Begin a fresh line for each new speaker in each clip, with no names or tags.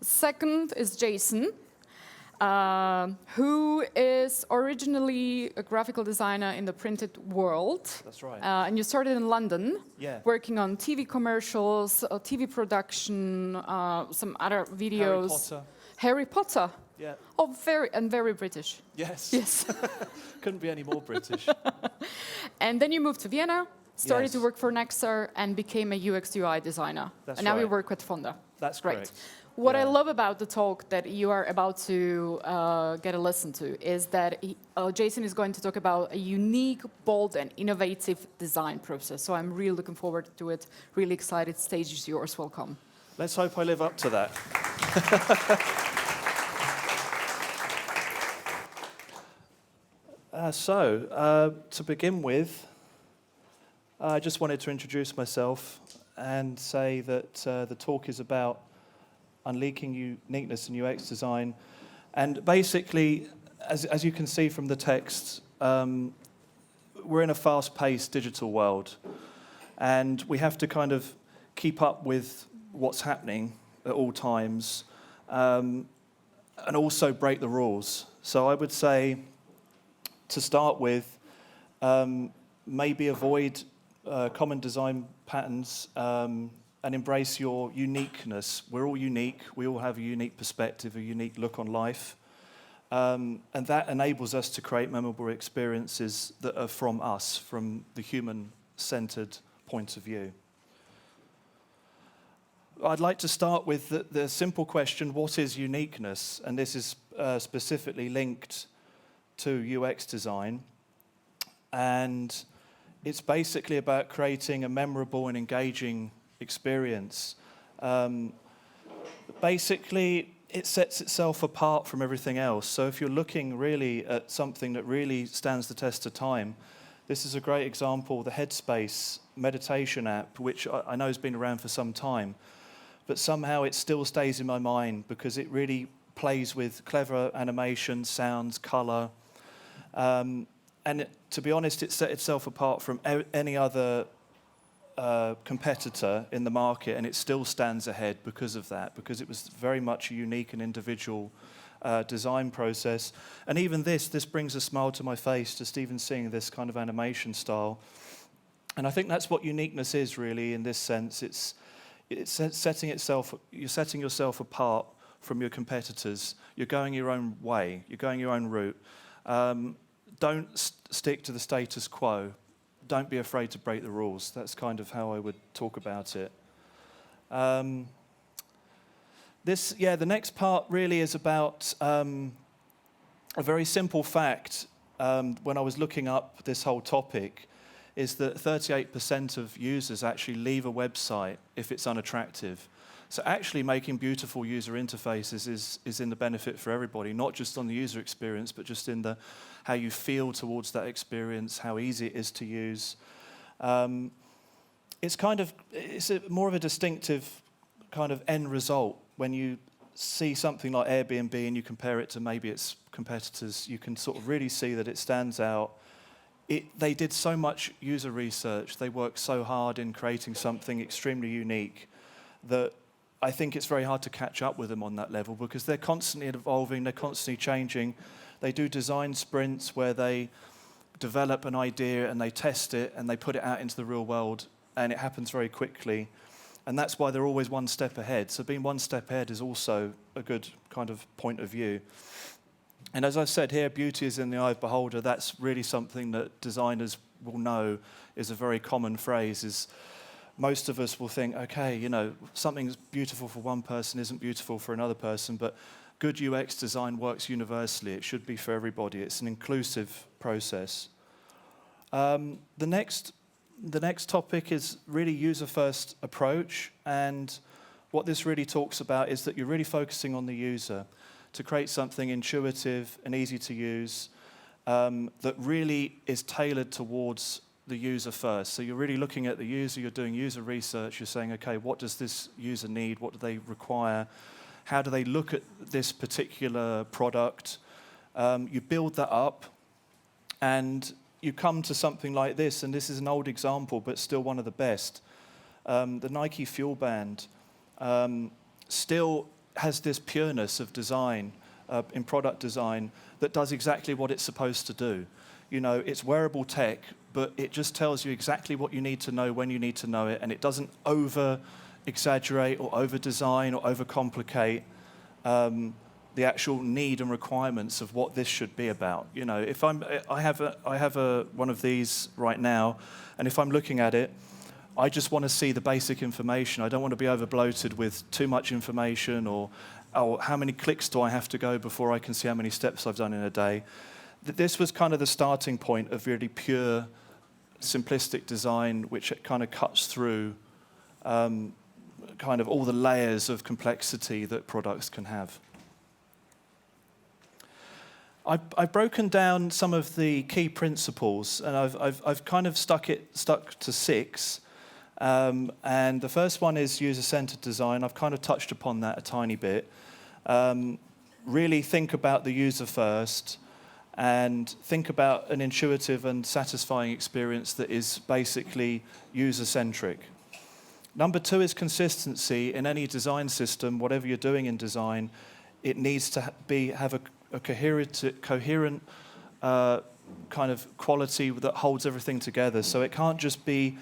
Second is Jason, who is originally a graphical designer in the printed world.
That's right.
And you started in London,
Yeah.
working on TV commercials, TV production, some other videos. Harry Potter.
Yeah.
Oh, very British.
Yes.
Yes.
Couldn't be any more British.
And then you moved to Vienna, started to
Yes.
work for Nexar, and became a UX UI designer.
That's
and now you
right.
work with Fonda.
That's
Right.
correct.
What I
Yeah.
love about the talk that you are about to get a listen to is that Jason is going to talk about a unique, bold, and innovative design process. So I'm really looking forward to it. Really excited. Stage is yours. Welcome.
Let's hope I live up to that. To begin with, I just wanted to introduce myself and say that the talk is about unleashing uniqueness in UX design. And basically, as you can see from the text, we're in a fast-paced digital world. And we have to kind of keep up with what's happening at all times, and also break the rules. So I would say, to start with, maybe avoid common design patterns and embrace your uniqueness. We're all unique. We all have a unique perspective, a unique look on life. And that enables us to create memorable experiences that are from us, from the human-centered point of view. I'd like to start with the simple question, what is uniqueness? And this is specifically linked to UX design. And it's basically about creating a memorable and engaging experience. Basically, it sets itself apart from everything else. So if you're looking really at something that really stands the test of time, this is a great example, the Headspace meditation app, which I know has been around for some time, but somehow it still stays in my mind because it really plays with clever animation, sounds, color. To be honest, it set itself apart from any other competitor in the market, and it still stands ahead because of that, because it was very much a unique and individual design process. And even this brings a smile to my face, just even seeing this kind of animation style. And I think that's what uniqueness is really in this sense. You're setting yourself apart from your competitors. You're going your own way. You're going your own route. Don't stick to the status quo. Don't be afraid to break the rules. That's kind of how I would talk about it. The next part really is about a very simple fact. When I was looking up this whole topic, is that 38% of users actually leave a website if it's unattractive. So actually making beautiful user interfaces is in the benefit for everybody, not just on the user experience, but just in how you feel towards that experience, how easy it is to use. It's more of a distinctive kind of end result when you see something like Airbnb and you compare it to maybe its competitors. You can sort of really see that it stands out. They did so much user research. They worked so hard in creating something extremely unique that I think it's very hard to catch up with them on that level because they're constantly evolving, they're constantly changing. They do design sprints where they develop an idea and they test it and they put it out into the real world, and it happens very quickly. And that's why they're always one step ahead. So being one step ahead is also a good kind of point of view. And as I've said here, beauty is in the eye of the beholder. That's really something that designers will know is a very common phrase. Most of us will think, okay, something's beautiful for one person isn't beautiful for another person, but good UX design works universally. It should be for everybody. It's an inclusive process. The next topic is really user-first approach, and what this really talks about is that you're really focusing on the user to create something intuitive and easy to use that really is tailored towards the user first. So you're really looking at the user, you're doing user research, you're saying, okay, what does this user need? What do they require? How do they look at this particular product? You build that up, and you come to something like this, and this is an old example, but still one of the best. The Nike Fuel Band. Still, has this pureness of design, in product design, that does exactly what it's supposed to do. You know, it's wearable tech, but it just tells you exactly what you need to know when you need to know it, and it doesn't over-exaggerate or over-design or over-complicate the actual need and requirements of what this should be about. You know, if I have one of these right now, and if I'm looking at it, I just want to see the basic information. I don't want to be over-bloated with too much information, or how many clicks do I have to go before I can see how many steps I've done in a day. This was kind of the starting point of really pure, simplistic design, which kind of cuts through kind of all the layers of complexity that products can have. I've broken down some of the key principles, and I've kind of stuck to 6. And the first one is user-centered design. I've kind of touched upon that a tiny bit. Really think about the user first, and think about an intuitive and satisfying experience that is basically user-centric. Number 2 is consistency. In any design system, whatever you're doing in design, it needs to have a coherent kind of quality that holds everything together. So it can't just be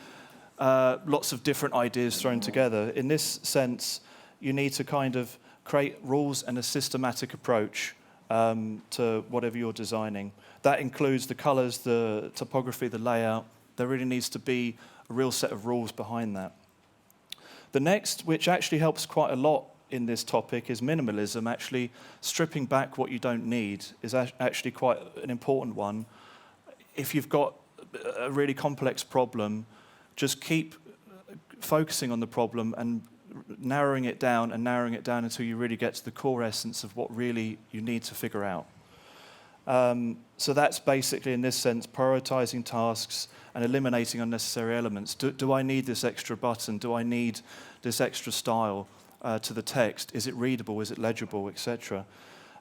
lots of different ideas thrown together. In this sense, you need to kind of create rules and a systematic approach to whatever you're designing. That includes the colors, the topography, the layout. There really needs to be a real set of rules behind that. The next, which actually helps quite a lot in this topic, is minimalism. Actually stripping back what you don't need is actually quite an important one. If you've got a really complex problem, just keep focusing on the problem and narrowing it down until you really get to the core essence of what really you need to figure out. So that's basically, in this sense, prioritizing tasks and eliminating unnecessary elements. Do I need this extra button? Do I need this extra style to the text? Is it readable? Is it legible, etc.?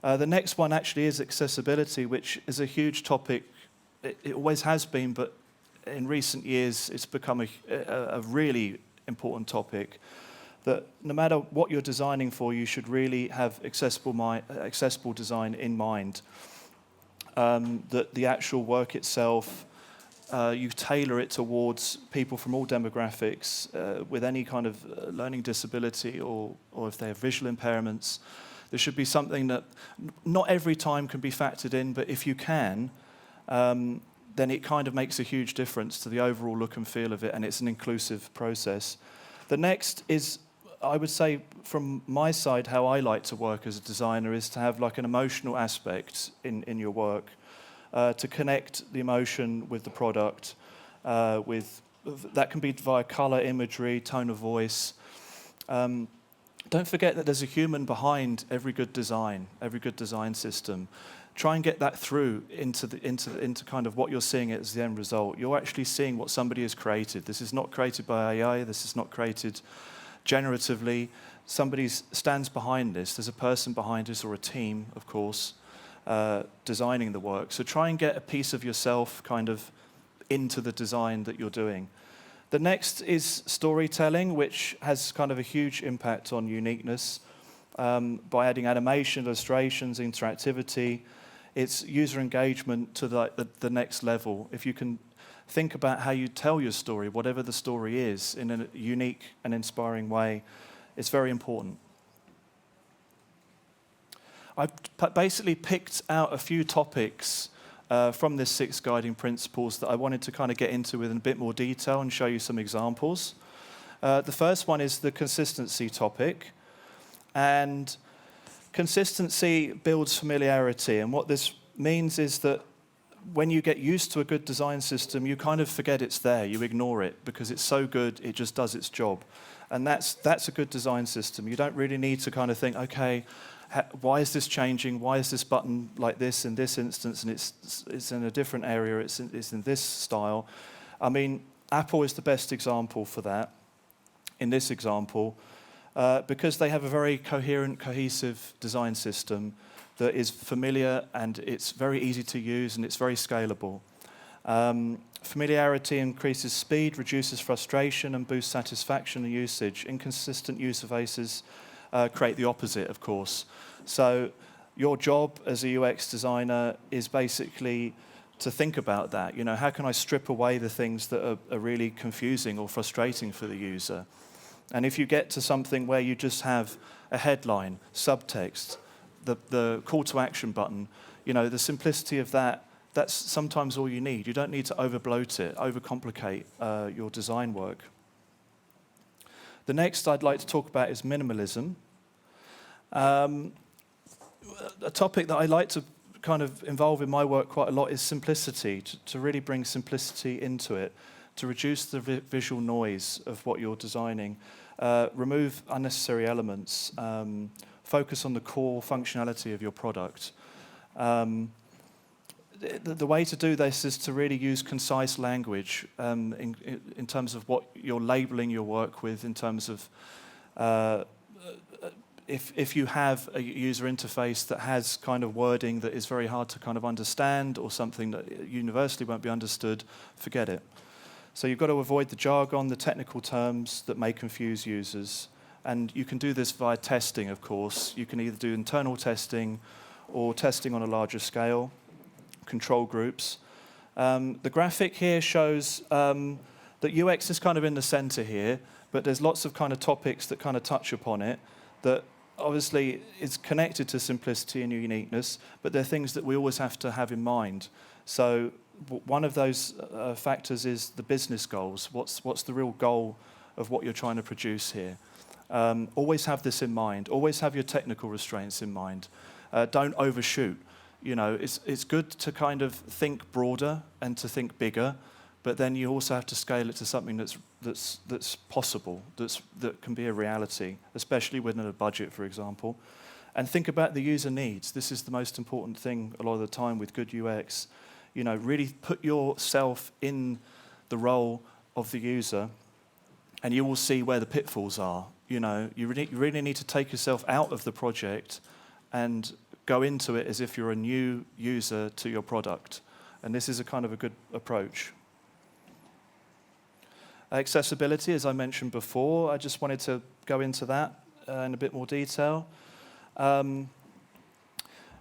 The next one actually is accessibility, which is a huge topic. It always has been, but in recent years it's become a really important topic. That no matter what you're designing for, you should really have accessible design in mind. That the actual work itself, you tailor it towards people from all demographics, with any kind of learning disability or if they have visual impairments. There should be something that not every time can be factored in, but if you can, then it kind of makes a huge difference to the overall look and feel of it, and it's an inclusive process. The next is, I would say, from my side, how I like to work as a designer is to have like an emotional aspect in your work, to connect the emotion with the product, that can be via color, imagery, tone of voice. Don't forget that there's a human behind every good design system. Try and get that through into kind of what you're seeing as the end result. You're actually seeing what somebody has created. This is not created by AI. This is not created generatively. Somebody stands behind this. There's a person behind this, or a team, of course, designing the work. So try and get a piece of yourself kind of into the design that you're doing. The next is storytelling, which has kind of a huge impact on uniqueness by adding animation, illustrations, interactivity. It's user engagement to the next level. If you can think about how you tell your story, whatever the story is, in a unique and inspiring way, it's very important. I've basically picked out a few topics from this 6 guiding principles that I wanted to kind of get into with in a bit more detail and show you some examples. The first one is the consistency topic. And consistency builds familiarity, and what this means is that when you get used to a good design system, you kind of forget it's there, you ignore it, because it's so good, it just does its job. And that's a good design system. You don't really need to kind of think, okay, why is this changing? Why is this button like this in this instance, and it's in a different area, it's in this style? I mean, Apple is the best example for that, in this example, because they have a very coherent, cohesive design system that is familiar, and it's very easy to use, and it's very scalable. Familiarity increases speed, reduces frustration, and boosts satisfaction and usage. Inconsistent user bases create the opposite, of course. So your job as a UX designer is basically to think about that. You know, how can I strip away the things that are really confusing or frustrating for the user? And if you get to something where you just have a headline, subtext, the call to action button, you know, the simplicity of that, that's sometimes all you need. You don't need to overbloat it, overcomplicate your design work. The next I'd like to talk about is minimalism. A topic that I like to kind of involve in my work quite a lot is simplicity, to really bring simplicity into it, to reduce the visual noise of what you're designing, remove unnecessary elements, focus on the core functionality of your product. The way to do this is to really use concise language in terms of what you're labeling your work with, in terms of if you have a user interface that has kind of wording that is very hard to kind of understand, or something that universally won't be understood, forget it. So you've got to avoid the jargon, the technical terms that may confuse users. And you can do this via testing, of course. You can either do internal testing or testing on a larger scale, control groups. The graphic here shows that UX is kind of in the center here, but there's lots of kind of topics that kind of touch upon it that obviously is connected to simplicity and uniqueness, but they're things that we always have to have in mind. So one of those factors is the business goals. What's the real goal of what you're trying to produce here? Always have this in mind. Always have your technical restraints in mind. Don't overshoot. You know, it's good to kind of think broader and to think bigger, but then you also have to scale it to something that's possible, that can be a reality, especially within a budget, for example. And think about the user needs. This is the most important thing a lot of the time with good UX. You know, really put yourself in the role of the user, and you will see where the pitfalls are. You know, you really need to take yourself out of the project and go into it as if you're a new user to your product. And this is a kind of a good approach. Accessibility, as I mentioned before, I just wanted to go into that in a bit more detail.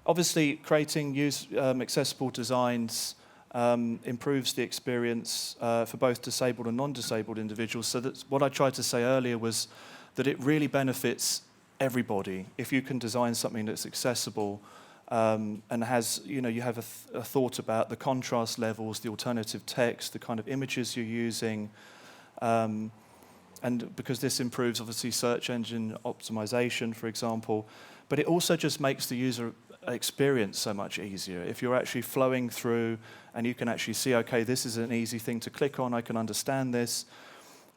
Obviously, creating accessible designs improves the experience for both disabled and non-disabled individuals. So that's what I tried to say earlier, was that it really benefits everybody if you can design something that's accessible and has, you know, you have a thought about the contrast levels, the alternative text, the kind of images you're using, and because this improves obviously search engine optimization, for example, but it also just makes the user experience so much easier. If you're actually flowing through and you can actually see, okay, this is an easy thing to click on, I can understand this.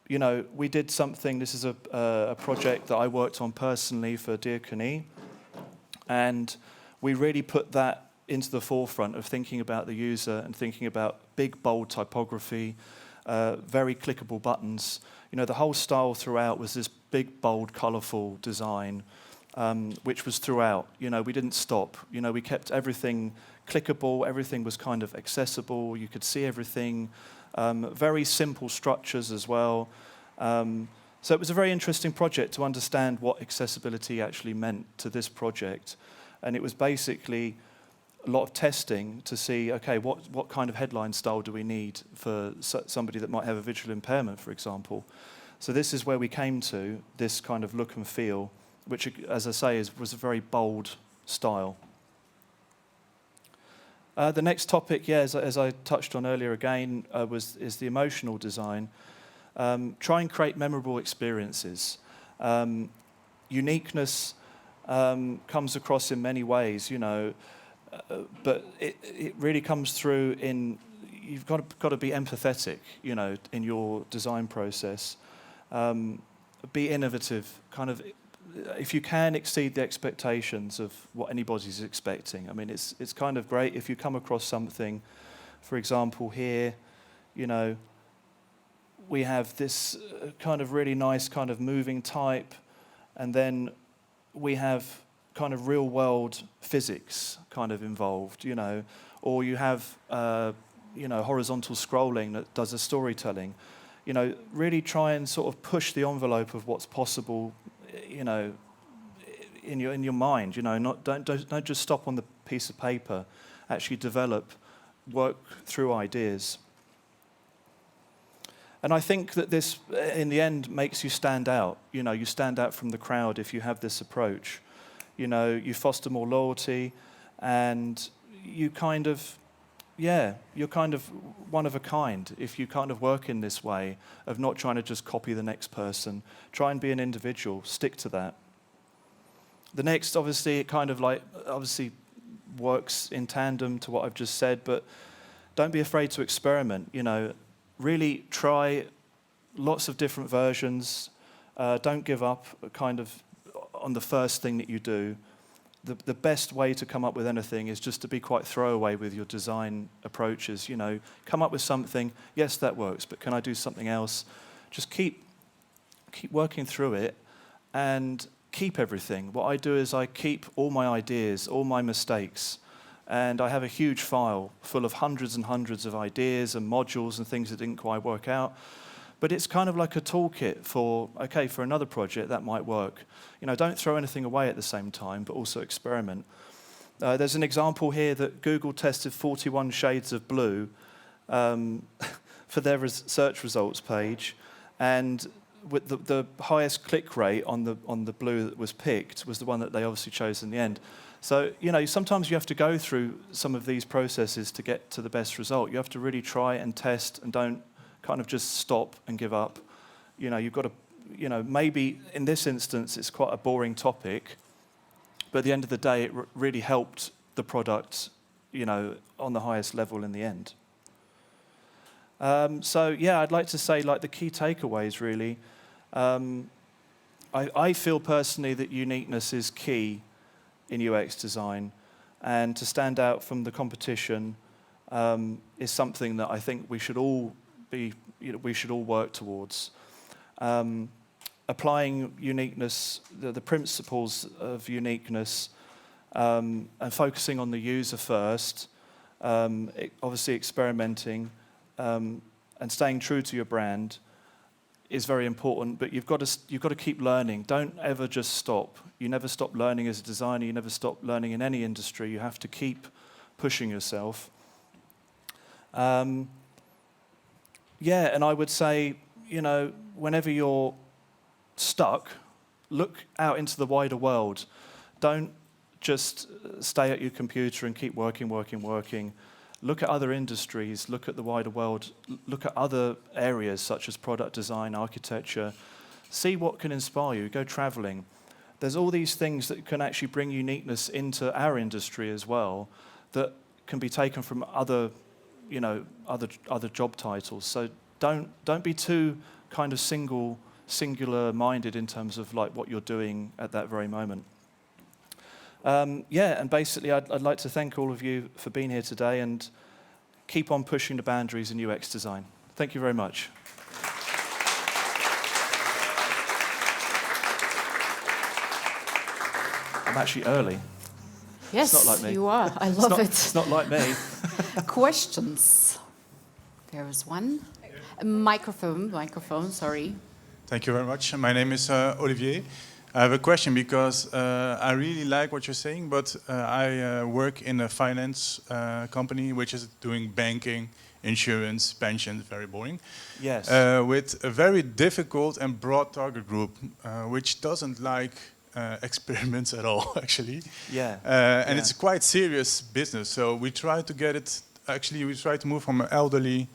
You know, we did something, this is a project that I worked on personally for Diakonie, and we really put that into the forefront of thinking about the user and thinking about big, bold typography, very clickable buttons. You know, the whole style throughout was this big, bold, colorful design, which was throughout. You know, we didn't stop. You know, we kept everything clickable, everything was kind of accessible, you could see everything. Very simple structures as well. So it was a very interesting project to understand what accessibility actually meant to this project. And it was basically a lot of testing to see, okay, what kind of headline style do we need for somebody that might have a visual impairment, for example. So this is where we came to, this kind of look and feel, which, as I say, was a very bold style. The next topic, yeah, as I touched on earlier again, is the emotional design. Try and create memorable experiences. Uniqueness comes across in many ways, you know, but it really comes through in, you've got to be empathetic, you know, in your design process. Be innovative, kind of, if you can exceed the expectations of what anybody's expecting. I mean, it's kind of great if you come across something, for example, here, you know, we have this kind of really nice kind of moving type, and then we have kind of real world physics kind of involved, you know, or you have, you know, horizontal scrolling that does a storytelling. You know, really try and sort of push the envelope of what's possible, you know, in your mind. You know, don't just stop on the piece of paper. Actually develop, work through ideas. And I think that this, in the end, makes you stand out. You know, you stand out from the crowd if you have this approach. You know, you foster more loyalty, and you kind of, you're kind of one of a kind if you kind of work in this way of not trying to just copy the next person. Try and be an individual. Stick to that. The next, obviously, it kind of like, obviously works in tandem to what I've just said, but don't be afraid to experiment. You know, really try lots of different versions. Don't give up kind of on the first thing that you do. The best way to come up with anything is just to be quite throwaway with your design approaches. You know, come up with something, yes, that works, but can I do something else? Just keep working through it and keep everything. What I do is I keep all my ideas, all my mistakes, and I have a huge file full of hundreds and hundreds of ideas and modules and things that didn't quite work out. But it's kind of like a toolkit for, okay, for another project that might work. You know, don't throw anything away at the same time, but also experiment. There's an example here that Google tested 41 shades of blue for their search results page, and with the highest click rate on the blue that was picked was the one that they obviously chose in the end. So, you know, sometimes you have to go through some of these processes to get to the best result. You have to really try and test and don't kind of just stop and give up. You know, you've got to, you know, maybe in this instance it's quite a boring topic, but at the end of the day it really helped the product, you know, on the highest level in the end. So yeah, I'd like to say like the key takeaways really. I feel personally that uniqueness is key in UX design, and to stand out from the competition is something that I think we should all work towards. Applying uniqueness, the principles of uniqueness, and focusing on the user first, obviously experimenting, and staying true to your brand is very important, but you've got to keep learning. Don't ever just stop. You never stop learning as a designer. You never stop learning in any industry. You have to keep pushing yourself. Yeah, and I would say, you know, whenever you're stuck, look out into the wider world. Don't just stay at your computer and keep working. Look at other industries, look at the wider world, look at other areas such as product design, architecture. See what can inspire you, go traveling. There's all these things that can actually bring uniqueness into our industry as well that can be taken from other, you know, other job titles. So don't be too kind of singular-minded in terms of like what you're doing at that very moment. Yeah, and basically I'd like to thank all of you for being here today and keep on pushing the boundaries in UX design. Thank you very much. I'm actually early.
Yes,
it's not like me.
You are. I love it.
It's not like me.
Questions? There is one. A microphone, sorry.
Thank you very much. My name is Olivier. I have a question because I really like what you're saying, but I work in a finance company which is doing banking, insurance, pensions, very boring.
Yes.
With a very difficult and broad target group, which doesn't like experiments at all, actually.
Yeah.
And it's a quite serious business, so we try to get it, actually we try to move from an elderly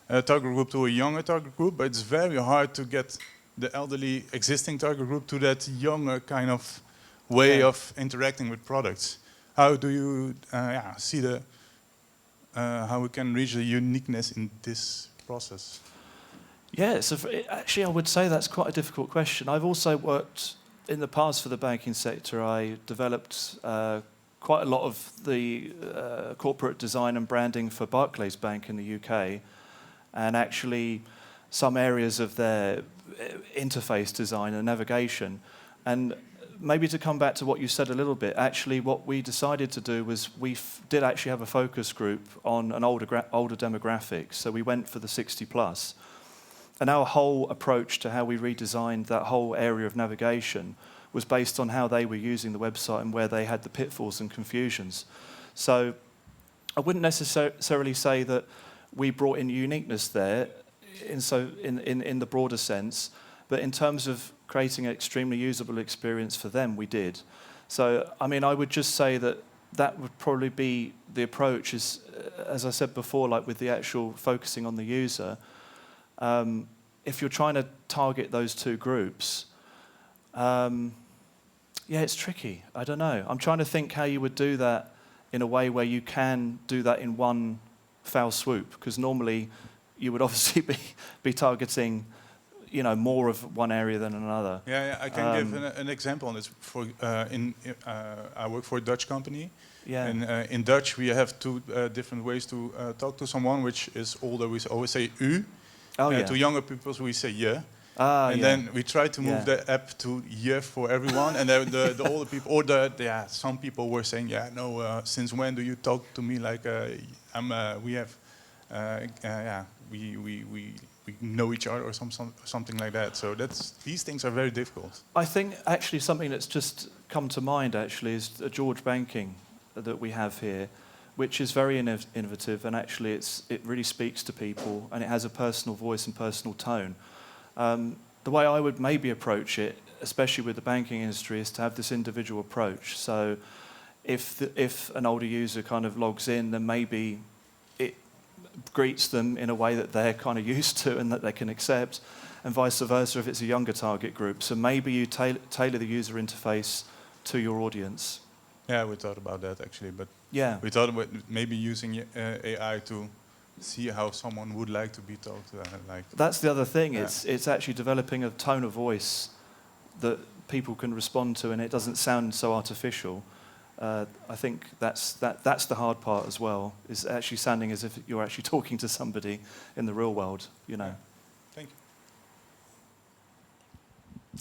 target group to a younger target group, but it's very hard to get the elderly existing target group to that younger kind of way of interacting with products. How do you see how we can reach the uniqueness in this process?
Yeah, actually I would say that's quite a difficult question. I've also worked in the past for the banking sector. I developed quite a lot of the corporate design and branding for Barclays Bank in the UK, and actually some areas of their interface design and navigation. And maybe to come back to what you said a little bit, actually what we decided to do was we did actually have a focus group on an older demographic. So we went for the 60 plus. And our whole approach to how we redesigned that whole area of navigation was based on how they were using the website and where they had the pitfalls and confusions. So I wouldn't necessarily say that we brought in uniqueness there in the broader sense, but in terms of creating an extremely usable experience for them, we did. So, I mean, I would just say that would probably be the approach is, as I said before, like with the actual focusing on the user, if you're trying to target those two groups, yeah, it's tricky. I don't know. I'm trying to think how you would do that in a way where you can do that in one foul swoop, because normally you would obviously be targeting, more of one area than another.
Yeah, I can give an example on this. I work for a Dutch company.
Yeah.
And in Dutch, we have two different ways to talk to someone, which is older, we always say u. To younger people, we say je. And then we try to move the app to je for everyone. And then the older people, or some people were saying, since when do you talk to me like we know each other or something like that. So these things are very difficult.
I think actually something that's just come to mind actually is George banking that we have here, which is very innovative, and actually it really speaks to people, and it has a personal voice and personal tone. The way I would maybe approach it, especially with the banking industry, is to have this individual approach. So if an older user kind of logs in, then maybe it greets them in a way that they're kind of used to and that they can accept, and vice versa if it's a younger target group. So maybe you tailor the user interface to your audience.
Yeah, we thought about that actually, but we thought about maybe using AI to see how someone would like to be talked to.
That's the other thing. It's actually developing a tone of voice that people can respond to, and it doesn't sound so artificial. I think that's the hard part as well, is actually sounding as if you're actually talking to somebody in the real world.
Thank you.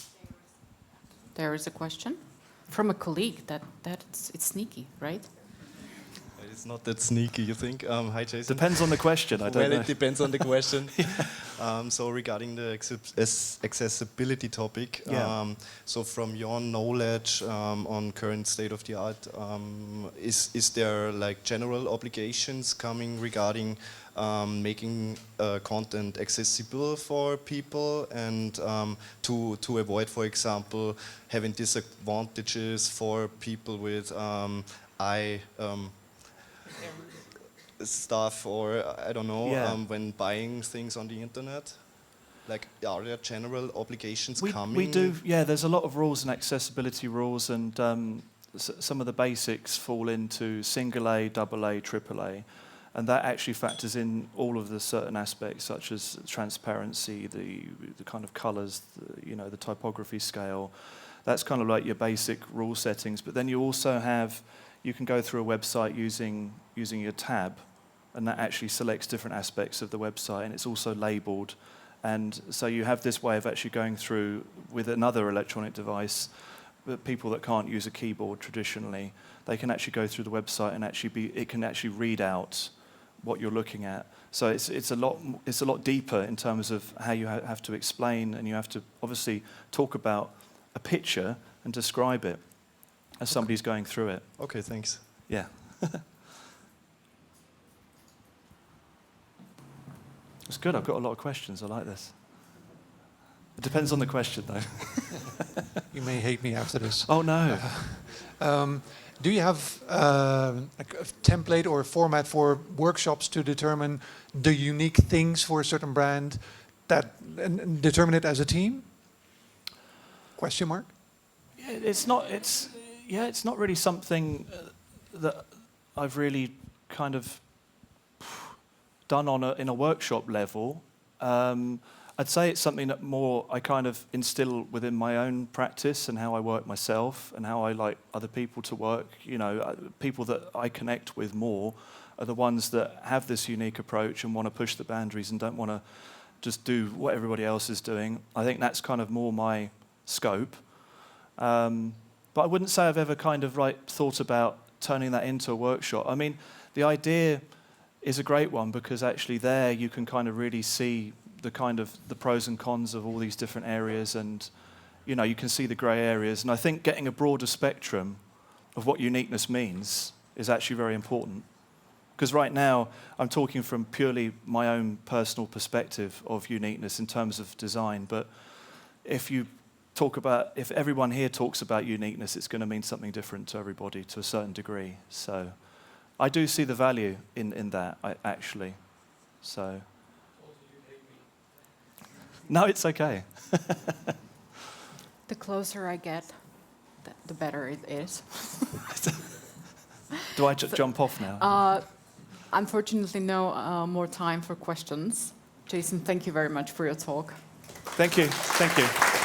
There is a question from a colleague. It's sneaky, right?
It's not that sneaky, you think? Hi, Jason.
Depends on the question. I don't know.
Well, it depends on the question. So regarding the accessibility topic, so from your knowledge on current state of the art, is there like general obligations coming regarding making content accessible for people, and to avoid, for example, having disadvantages for people with eye stuff, or I don't know, when buying things on the internet? Like, are there general obligations coming?
We do, there's a lot of rules and accessibility rules, and some of the basics fall into single A, double A, triple A, and that actually factors in all of the certain aspects, such as transparency, the kind of colours, the typography scale. That's kind of like your basic rule settings. But then you can go through a website using your tab, and that actually selects different aspects of the website, and it's also labeled. And so you have this way of actually going through with another electronic device, but people that can't use a keyboard traditionally, they can actually go through the website and it can actually read out what you're looking at. So it's a lot deeper in terms of how you have to explain, and you have to obviously talk about a picture and describe it as somebody's going through it.
Okay, thanks.
Yeah. It's good. I've got a lot of questions. I like this. It depends on the question, though.
You may hate me after this.
Oh, no.
Do you have a template or a format for workshops to determine the unique things for a certain brand, and determine it as a team? Question mark?
Yeah, it's not really something that I've really kind of done in a workshop level. I'd say it's something that more I kind of instill within my own practice and how I work myself and how I like other people to work. People that I connect with more are the ones that have this unique approach and want to push the boundaries and don't want to just do what everybody else is doing. I think that's kind of more my scope. But I wouldn't say I've ever kind of thought about turning that into a workshop. I mean, the idea is a great one, because actually there you can kind of really see the pros and cons of all these different areas, and you can see the grey areas. And I think getting a broader spectrum of what uniqueness means is actually very important. Because right now, I'm talking from purely my own personal perspective of uniqueness in terms of design. But if everyone here talks about uniqueness, it's going to mean something different to everybody to a certain degree. So I do see the value in that, actually. So. No, it's okay.
The closer I get, the better it is.
Do I jump off now?
Unfortunately, no more time for questions. Jason, thank you very much for your talk.
Thank you. Thank you.